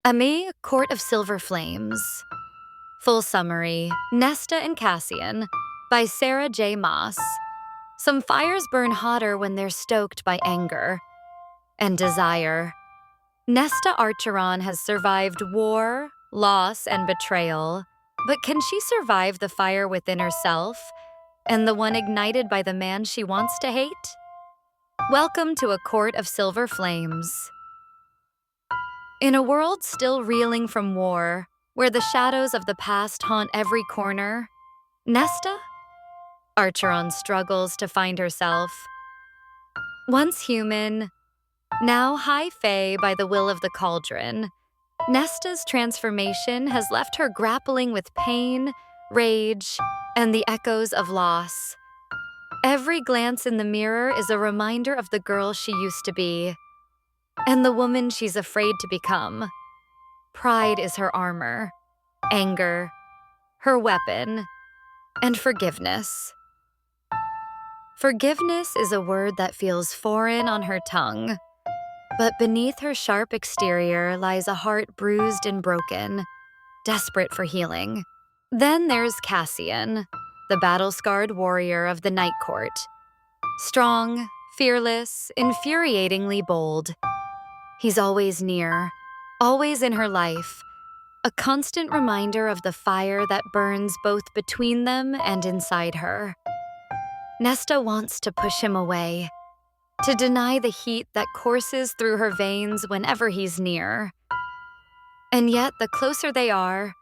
Ami, Court of Silver Flames. Full summary, Nesta and Cassian by Sarah J. Maas. Some fires burn hotter when they're stoked by anger and desire. Nesta Archeron has survived war, loss, and betrayal, but can she survive the fire within herself and the one ignited by the man she wants to hate? Welcome to a Court of Silver Flames. In a world still reeling from war, where the shadows of the past haunt every corner, Nesta Archeron struggles to find herself. Once human, now High Fae by the will of the cauldron, Nesta's transformation has left her grappling with pain, rage, and the echoes of loss. Every glance in the mirror is a reminder of the girl she used to be, and the woman she's afraid to become. Pride is her armor, anger, her weapon, and forgiveness. Forgiveness is a word that feels foreign on her tongue, but beneath her sharp exterior lies a heart bruised and broken, desperate for healing. Then there's Cassian, the battle-scarred warrior of the Night Court. Strong, fearless, infuriatingly bold. He's always near, always in her life, a constant reminder of the fire that burns both between them and inside her. Nesta wants to push him away, to deny the heat that courses through her veins whenever he's near. And yet, the closer they are,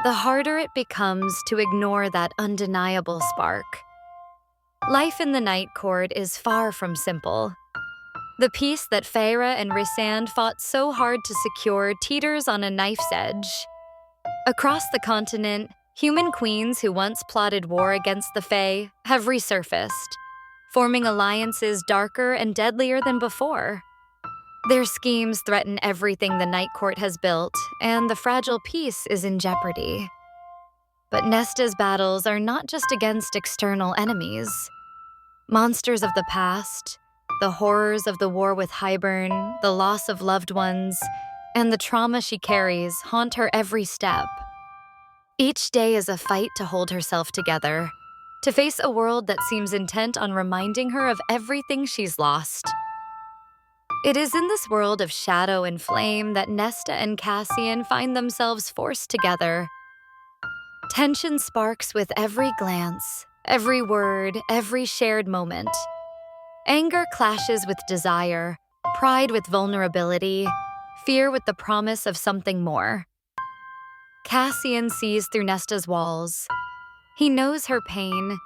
the harder it becomes to ignore that undeniable spark. Life in the Night Court is far from simple. The peace that Feyre and Rhysand fought so hard to secure teeters on a knife's edge. Across the continent, human queens who once plotted war against the Fae have resurfaced, forming alliances darker and deadlier than before. Their schemes threaten everything the Night Court has built, and the fragile peace is in jeopardy. But Nesta's battles are not just against external enemies. Monsters of the past, the horrors of the war with Hybern, the loss of loved ones, and the trauma she carries haunt her every step. Each day is a fight to hold herself together, to face a world that seems intent on reminding her of everything she's lost. It is in this world of shadow and flame that Nesta and Cassian find themselves forced together. Tension sparks with every glance, every word, every shared moment. Anger clashes with desire, pride with vulnerability, fear with the promise of something more. Cassian sees through Nesta's walls. He knows her pain,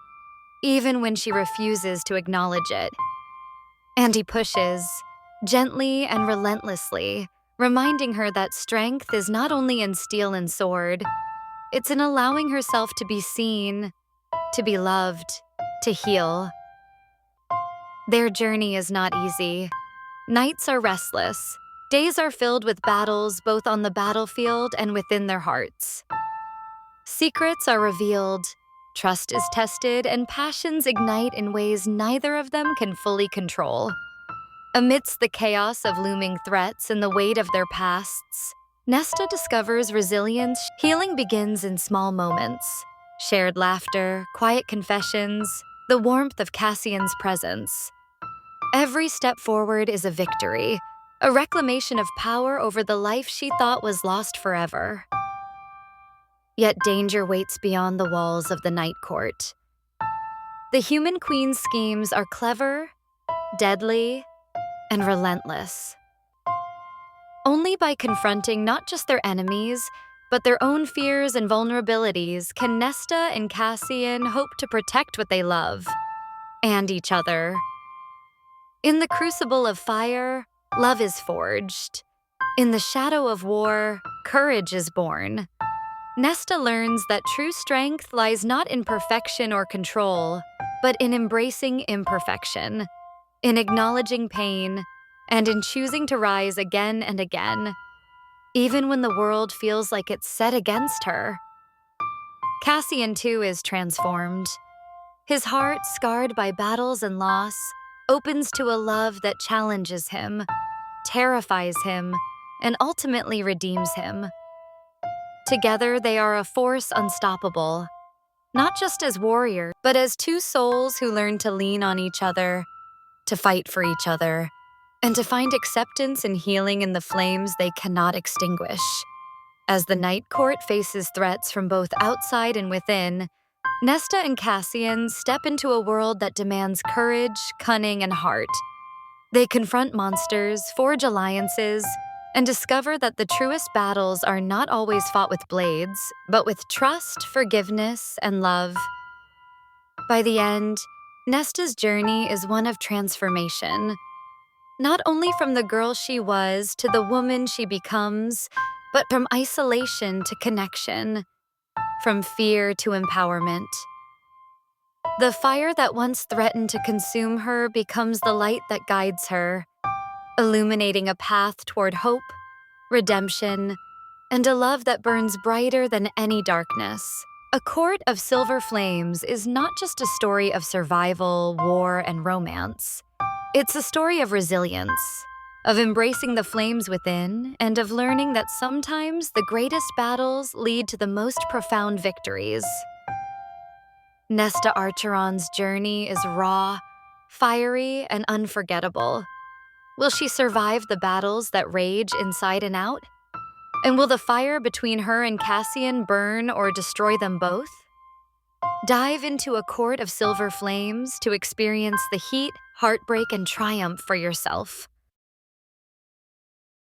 even when she refuses to acknowledge it. And he pushes, gently and relentlessly, reminding her that strength is not only in steel and sword, it's in allowing herself to be seen, to be loved, to heal. Their journey is not easy. Nights are restless. Days are filled with battles both on the battlefield and within their hearts. Secrets are revealed, trust is tested, and passions ignite in ways neither of them can fully control. Amidst the chaos of looming threats and the weight of their pasts, Nesta discovers resilience. Healing begins in small moments. Shared laughter, quiet confessions, the warmth of Cassian's presence. Every step forward is a victory, a reclamation of power over the life she thought was lost forever. Yet danger waits beyond the walls of the Night Court. The human queen's schemes are clever, deadly, and relentless. Only by confronting not just their enemies, but their own fears and vulnerabilities can Nesta and Cassian hope to protect what they love, and each other. In the crucible of fire, love is forged. In the shadow of war, courage is born. Nesta learns that true strength lies not in perfection or control, but in embracing imperfection, in acknowledging pain, and in choosing to rise again and again, even when the world feels like it's set against her. Cassian, too, is transformed. His heart, scarred by battles and loss, opens to a love that challenges him, terrifies him, and ultimately redeems him. Together, they are a force unstoppable, not just as warriors, but as two souls who learn to lean on each other, to fight for each other, and to find acceptance and healing in the flames they cannot extinguish. As the Night Court faces threats from both outside and within, Nesta and Cassian step into a world that demands courage, cunning, and heart. They confront monsters, forge alliances, and discover that the truest battles are not always fought with blades, but with trust, forgiveness, and love. By the end, Nesta's journey is one of transformation. Not only from the girl she was to the woman she becomes, but from isolation to connection, from fear to empowerment. The fire that once threatened to consume her becomes the light that guides her, illuminating a path toward hope, redemption, and a love that burns brighter than any darkness. A Court of Silver Flames is not just a story of survival, war, and romance. It's a story of resilience, of embracing the flames within, and of learning that sometimes the greatest battles lead to the most profound victories. Nesta Archeron's journey is raw, fiery, and unforgettable. Will she survive the battles that rage inside and out? And will the fire between her and Cassian burn or destroy them both? Dive into A Court of Silver Flames to experience the heat, heartbreak, and triumph for yourself.